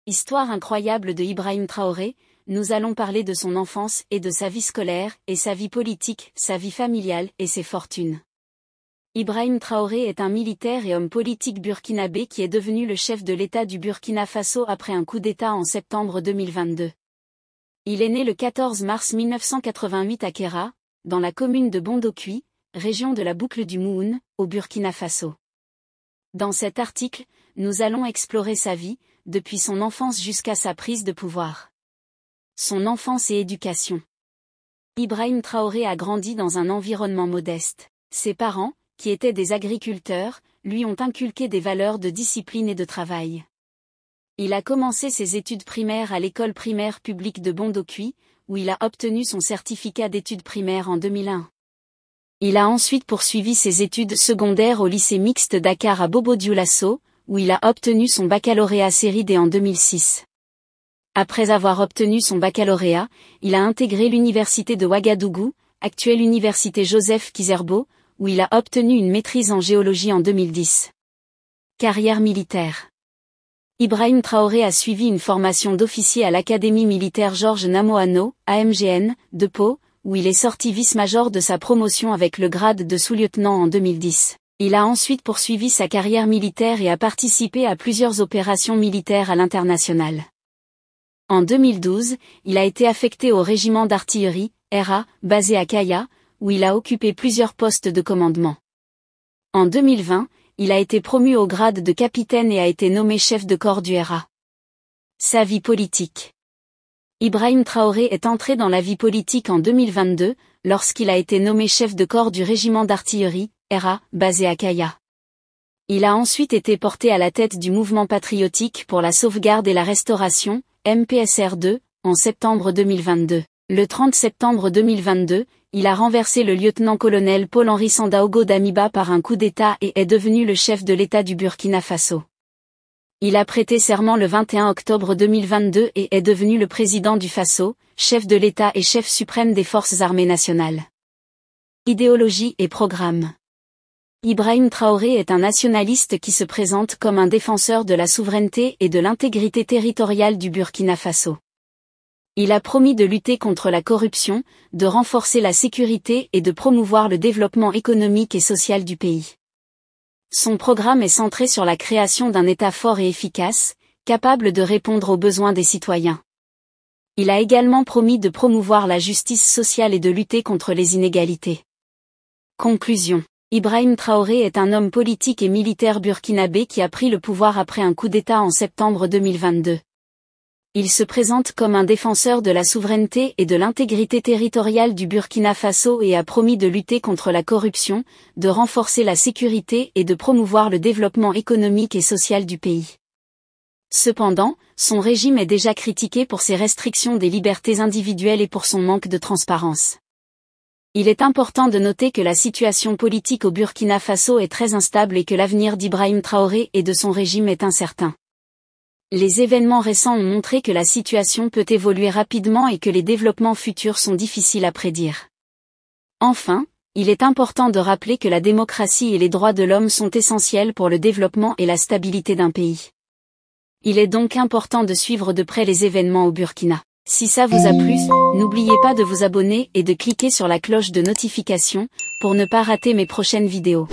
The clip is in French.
Histoire incroyable de Ibrahim Traoré, nous allons parler de son enfance et de sa vie scolaire, et sa vie politique, sa vie familiale et ses fortunes. Ibrahim Traoré est un militaire et homme politique burkinabé qui est devenu le chef de l'État du Burkina Faso après un coup d'État en septembre 2022. Il est né le 14 mars 1988 à Kéra, dans la commune de Bondokui, région de la boucle du Mouhoun, au Burkina Faso. Dans cet article, nous allons explorer sa vie, depuis son enfance jusqu'à sa prise de pouvoir. Son enfance et éducation. Ibrahim Traoré a grandi dans un environnement modeste. Ses parents, qui étaient des agriculteurs, lui ont inculqué des valeurs de discipline et de travail. Il a commencé ses études primaires à l'école primaire publique de Bondokui, où il a obtenu son certificat d'études primaires en 2001. Il a ensuite poursuivi ses études secondaires au lycée mixte Dakar à Bobo-Dioulasso, où il a obtenu son baccalauréat série D en 2006. Après avoir obtenu son baccalauréat, il a intégré l'université de Ouagadougou, actuelle université Joseph Kizerbo, où il a obtenu une maîtrise en géologie en 2010. Carrière militaire. Ibrahim Traoré a suivi une formation d'officier à l'Académie militaire Georges Namoano, AMGN, de Pau, où il est sorti vice-major de sa promotion avec le grade de sous-lieutenant en 2010. Il a ensuite poursuivi sa carrière militaire et a participé à plusieurs opérations militaires à l'international. En 2012, il a été affecté au régiment d'artillerie, RA, basé à Kaya, où il a occupé plusieurs postes de commandement. En 2020, il a été promu au grade de capitaine et a été nommé chef de corps du RA. Sa vie politique. Ibrahim Traoré est entré dans la vie politique en 2022, lorsqu'il a été nommé chef de corps du régiment d'artillerie, RA, basé à Kaya. Il a ensuite été porté à la tête du mouvement patriotique pour la sauvegarde et la restauration, MPSR2, en septembre 2022. Le 30 septembre 2022, il a renversé le lieutenant-colonel Paul-Henri Sandaogo Damiba par un coup d'État et est devenu le chef de l'État du Burkina Faso. Il a prêté serment le 21 octobre 2022 et est devenu le président du Faso, chef de l'État et chef suprême des forces armées nationales. Idéologie et programme. Ibrahim Traoré est un nationaliste qui se présente comme un défenseur de la souveraineté et de l'intégrité territoriale du Burkina Faso. Il a promis de lutter contre la corruption, de renforcer la sécurité et de promouvoir le développement économique et social du pays. Son programme est centré sur la création d'un État fort et efficace, capable de répondre aux besoins des citoyens. Il a également promis de promouvoir la justice sociale et de lutter contre les inégalités. Conclusion. Ibrahim Traoré est un homme politique et militaire burkinabé qui a pris le pouvoir après un coup d'État en septembre 2022. Il se présente comme un défenseur de la souveraineté et de l'intégrité territoriale du Burkina Faso et a promis de lutter contre la corruption, de renforcer la sécurité et de promouvoir le développement économique et social du pays. Cependant, son régime est déjà critiqué pour ses restrictions des libertés individuelles et pour son manque de transparence. Il est important de noter que la situation politique au Burkina Faso est très instable et que l'avenir d'Ibrahim Traoré et de son régime est incertain. Les événements récents ont montré que la situation peut évoluer rapidement et que les développements futurs sont difficiles à prédire. Enfin, il est important de rappeler que la démocratie et les droits de l'homme sont essentiels pour le développement et la stabilité d'un pays. Il est donc important de suivre de près les événements au Burkina. Si ça vous a plu, n'oubliez pas de vous abonner et de cliquer sur la cloche de notification pour ne pas rater mes prochaines vidéos.